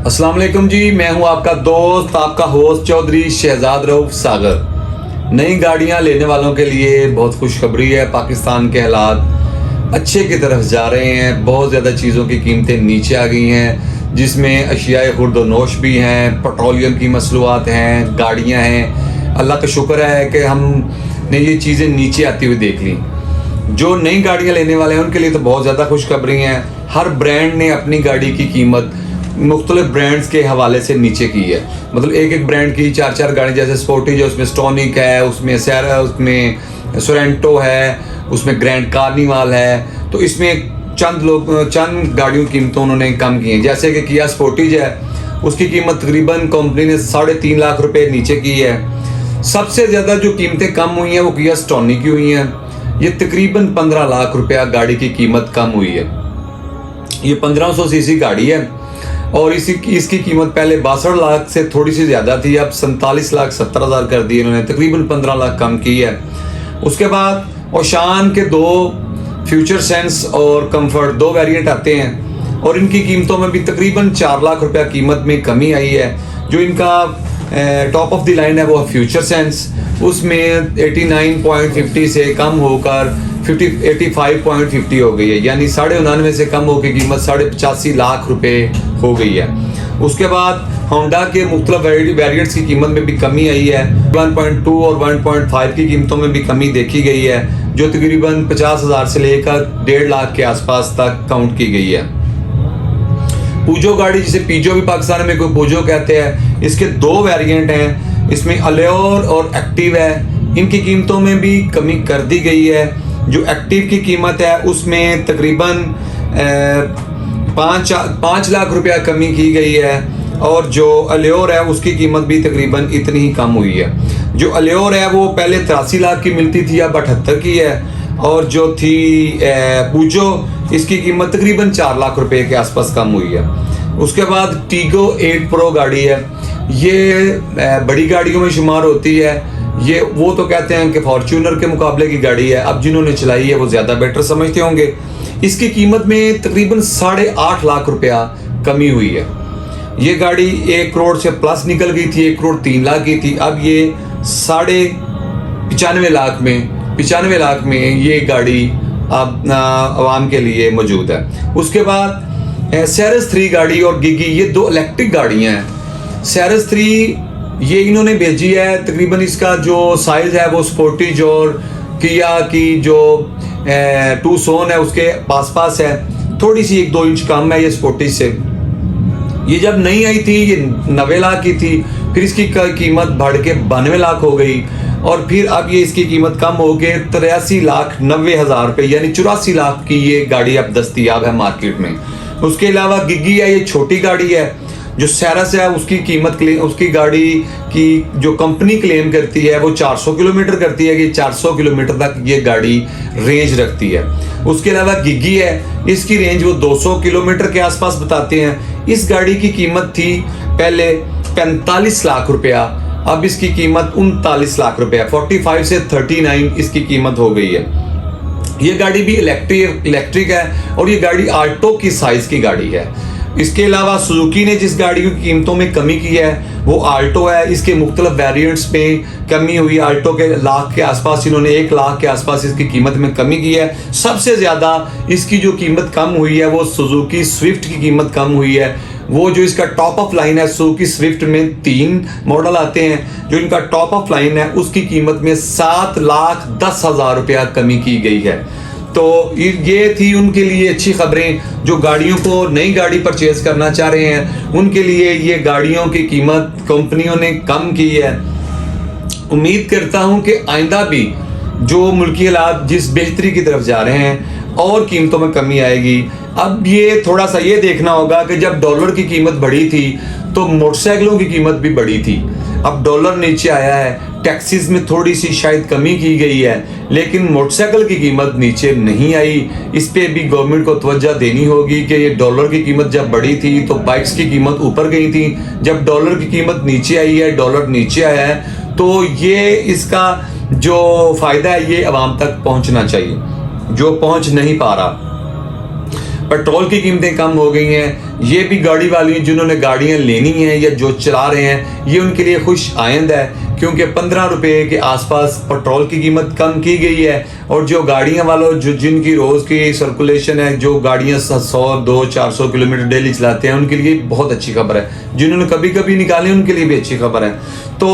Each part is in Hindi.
अस्सलाम वालेकुम जी, मैं हूं आपका दोस्त, आपका होस्ट चौधरी शहजाद रऊफ सागर। नई गाड़ियां लेने वालों के लिए बहुत खुशखबरी है। पाकिस्तान के हालात अच्छे की तरफ जा रहे हैं। बहुत ज़्यादा चीज़ों की कीमतें नीचे आ गई हैं, जिसमें अशियाए खुर्द-व-नोश भी हैं, पेट्रोलियम की मसनूआत हैं, गाड़ियाँ हैं। अल्लाह का शुक्र है कि हमने ये चीज़ें नीचे आती हुई देख ली। जो नई गाड़ियाँ लेने वाले हैं उनके लिए तो बहुत ज़्यादा खुशखबरी हैं। हर ब्रांड ने अपनी गाड़ी की कीमत मुख्तलिफ ब्रांड्स के हवाले से नीचे की है। मतलब एक एक ब्रांड की चार चार गाड़ी, जैसे स्पोर्टिज है, उसमें स्टोनिक है, उसमें सैरा, उसमें सोरेंटो है, उसमें ग्रैंड कार्निवाल है। तो इसमें चंद गाड़ियों की कीमतों उन्होंने कम की हैं। जैसे कि किया स्पोर्टिज है, उसकी कीमत तकरीबन कंपनी ने 3.5 लाख रुपए नीचे की है। सबसे ज़्यादा जो कीमतें कम हुई हैं वो किया स्टोनिक की हुई हैं। ये तकरीबन 15 लाख रुपया गाड़ी की कीमत कम हुई है। ये 1500 सीसी गाड़ी है और इसकी कीमत पहले 62 लाख से थोड़ी सी ज़्यादा थी, अब 47,70,000 कर दी इन्होंने, तकरीबन 15 लाख कम की है। उसके बाद ओशान के 2 फ्यूचर सेंस और कंफर्ट 2 वेरिएंट आते हैं और इनकी कीमतों में भी तकरीबन 4 लाख रुपया कीमत में कमी आई है। जो इनका टॉप ऑफ द लाइन है वो फ्यूचर सेंस, उसमें 89.50 से कम होकर 85.50 हो गई है, यानी 99.5 से कम होकर कीमत 85 लाख रुपए हो गई है। उसके बाद होंडा के मुख्तलिफ वेरिएंट्स की कीमत में भी कमी आई है। 1.2 और 1.5 की कीमतों में भी कमी देखी गई है, जो तकरीबन 50,000 से लेकर 1.5 लाख के आसपास तक काउंट की गई है। पूजो गाड़ी, जिसे पीजो भी पाकिस्तान में कोई पूजो कहते हैं, इसके 2 वेरिएंट हैं। इसमें अल्योर और एक्टिव है। इनकी कीमतों में भी कमी कर दी गई है। जो एक्टिव की कीमत है उसमें तकरीबन 5 लाख रुपया कमी की गई है और जो अल्योर है उसकी कीमत भी तकरीबन इतनी ही कम हुई है। जो अल्योर है वो पहले 83 लाख की मिलती थी, अब 78 की है। और जो थी पूजो, इसकी कीमत तकरीबन 4 लाख रुपए के आसपास कम हुई है। उसके बाद टीगो 8 प्रो गाड़ी है। ये बड़ी गाड़ियों में शुमार होती है। ये वो तो कहते हैं कि फॉर्च्यूनर के मुकाबले की गाड़ी है। अब जिन्होंने चलाई है वो ज़्यादा बेटर समझते होंगे। इसकी कीमत में तकरीबन 8.5 लाख रुपया कमी हुई है। ये गाड़ी 1 करोड़ से प्लस निकल गई थी, 1 करोड़ 3 लाख की थी। अब ये 95 लाख में ये गाड़ी अब आवाम के लिए मौजूद है। उसके बाद सेरेस 3 गाड़ी और गिगी, ये 2 इलेक्ट्रिक गाड़ियाँ हैं। सेरेस 3 ये इन्होंने भेजी है। तकरीबन इसका जो साइज़ है वो स्पोर्टिज और किया की जो टूसोन है उसके पास है, थोड़ी सी 1-2 इंच कम है ये स्पोर्टिज से। ये जब नई आई थी ये 90 लाख की थी, फिर इसकी कीमत बढ़ के 92 लाख हो गई और फिर अब ये इसकी कीमत कम हो गई 83,90,000 रुपये, यानी 84 लाख की ये गाड़ी अब दस्तयाब है मार्केट में। उसके अलावा गिग्गी है, ये छोटी गाड़ी है। जो सेरस है उसकी कीमत उसकी गाड़ी की जो कंपनी क्लेम करती है वो 400 किलोमीटर करती है कि 400 किलोमीटर तक ये गाड़ी रेंज रखती है। उसके अलावा गिग्गी है, इसकी रेंज वो 200 किलोमीटर के आसपास बताते हैं। इस गाड़ी की कीमत थी पहले 45 लाख रुपया, अब इसकी कीमत 39 लाख रुपया, 45 से 39 इसकी कीमत हो गई है। ये गाड़ी भी इलेक्ट्रिक है और ये गाड़ी आल्टो की साइज की गाड़ी है। इसके अलावा सुजुकी ने जिस गाड़ी की कीमतों में कमी की है वो आल्टो है। इसके मुख्तलिफ वेरिएंट्स में कमी हुई। आल्टो के लाख के आसपास, इन्होंने 1 लाख के आसपास इसकी कीमत में कमी की है। सबसे ज़्यादा इसकी जो कीमत कम हुई है वो सुजुकी स्विफ्ट की कीमत कम हुई है। वो जो इसका टॉप ऑफ लाइन है, सुजुकी स्विफ्ट में 3 मॉडल आते हैं। जो इनका टॉप ऑफ लाइन है उसकी कीमत में 7,10,000 रुपया कमी की गई है। तो ये थी उनके लिए अच्छी खबरें। जो गाड़ियों को नई गाड़ी परचेज करना चाह रहे हैं उनके लिए ये गाड़ियों की कीमत कंपनियों ने कम की है। उम्मीद करता हूं कि आइंदा भी जो मुल्की हालात जिस बेहतरी की तरफ जा रहे हैं और कीमतों में कमी आएगी। अब ये थोड़ा सा ये देखना होगा कि जब डॉलर की कीमत बढ़ी थी तो मोटरसाइकिलों की कीमत भी बढ़ी थी। अब डॉलर नीचे आया है, टैक्सीज में थोड़ी सी शायद कमी की गई है, लेकिन मोटरसाइकिल की कीमत नीचे नहीं आई। इस पे भी गवर्नमेंट को तवज्जो देनी होगी कि ये डॉलर की कीमत जब बढ़ी थी तो बाइक्स की कीमत ऊपर गई थी। जब डॉलर की कीमत नीचे आई है, डॉलर नीचे आया है, तो ये इसका जो फ़ायदा है ये आवाम तक पहुंचना चाहिए, जो पहुंच नहीं पा रहा। पेट्रोल की कीमतें कम हो गई हैं। ये भी गाड़ी वाले जिन्होंने गाड़ियां लेनी हैं या जो चला रहे हैं, ये उनके लिए खुश आइंद है, क्योंकि 15 रुपए के आसपास पेट्रोल की कीमत कम की गई है। और जो गाड़ियां वालों जो जिनकी रोज़ की सर्कुलेशन है, जो गाड़ियां 100-200-400 किलोमीटर डेली चलाते हैं, उनके लिए बहुत अच्छी खबर है। जिन्होंने कभी कभी निकाली उनके लिए भी अच्छी खबर है। तो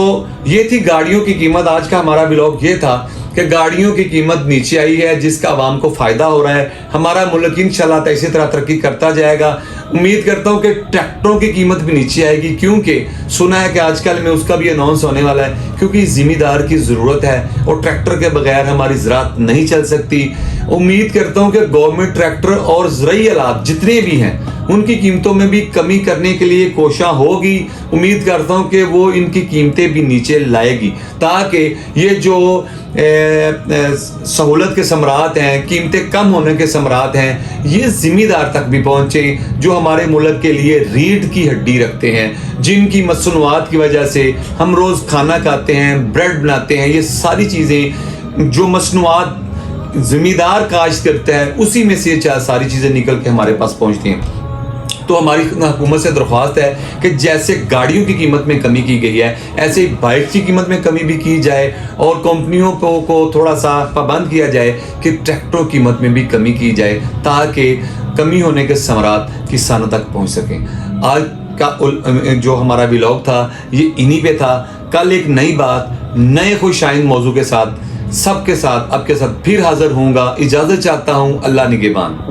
ये थी गाड़ियों की कीमत। आज का हमारा ब्लॉग ये था कि गाड़ियों की कीमत नीचे आई है, जिसका आवाम को फ़ायदा हो रहा है। हमारा मुल्क इंशाल्लाह इसी तरह तरक्की करता जाएगा। उम्मीद करता हूँ कि ट्रैक्टरों की कीमत भी नीचे आएगी, क्योंकि सुना है कि आजकल में उसका भी अनाउंस होने वाला है, क्योंकि ज़िम्मेदार की ज़रूरत है और ट्रैक्टर के बगैर हमारी ज़राअत नहीं चल सकती। उम्मीद करता हूँ कि गवर्नमेंट ट्रैक्टर और ज़रूरी आलात जितने भी हैं उनकी कीमतों में भी कमी करने के लिए कोशिश होगी। उम्मीद करता हूँ कि वो इनकी कीमतें भी नीचे लाएगी, ताकि ये जो सहूलत के समरात हैं, कीमतें कम होने के समरात हैं, ये ज़िम्मेदार तक भी पहुँचे, जो हमारे मुल्क के लिए रीढ़ की हड्डी रखते हैं, जिनकी मसनूआत की वजह से हम रोज़ खाना खाते हैं, ब्रेड बनाते हैं। ये सारी चीज़ें जो मसनूआत ज़िम्मेदार काश्त करता है, उसी में से ये सारी चीज़ें निकल के हमारे पास पहुँचती हैं। तो हमारी हुकूमत से दरख्वास्त है कि जैसे गाड़ियों की कीमत में कमी की गई है, ऐसे ही बाइक की कीमत में कमी भी की जाए और कंपनियों को थोड़ा सा पाबंद किया जाए कि ट्रैक्टरों की कीमत में भी कमी की जाए, ताकि कमी होने के समरात किसानों तक पहुंच सकें। आज का जो हमारा व्लॉग था ये इन्हीं पे था। कल एक नई बात, नए खुशाइंद मौजू के साथ सबके साथ आपके साथ फिर हाजिर होऊंगा। इजाज़त चाहता हूँ। अल्लाह निगहबान।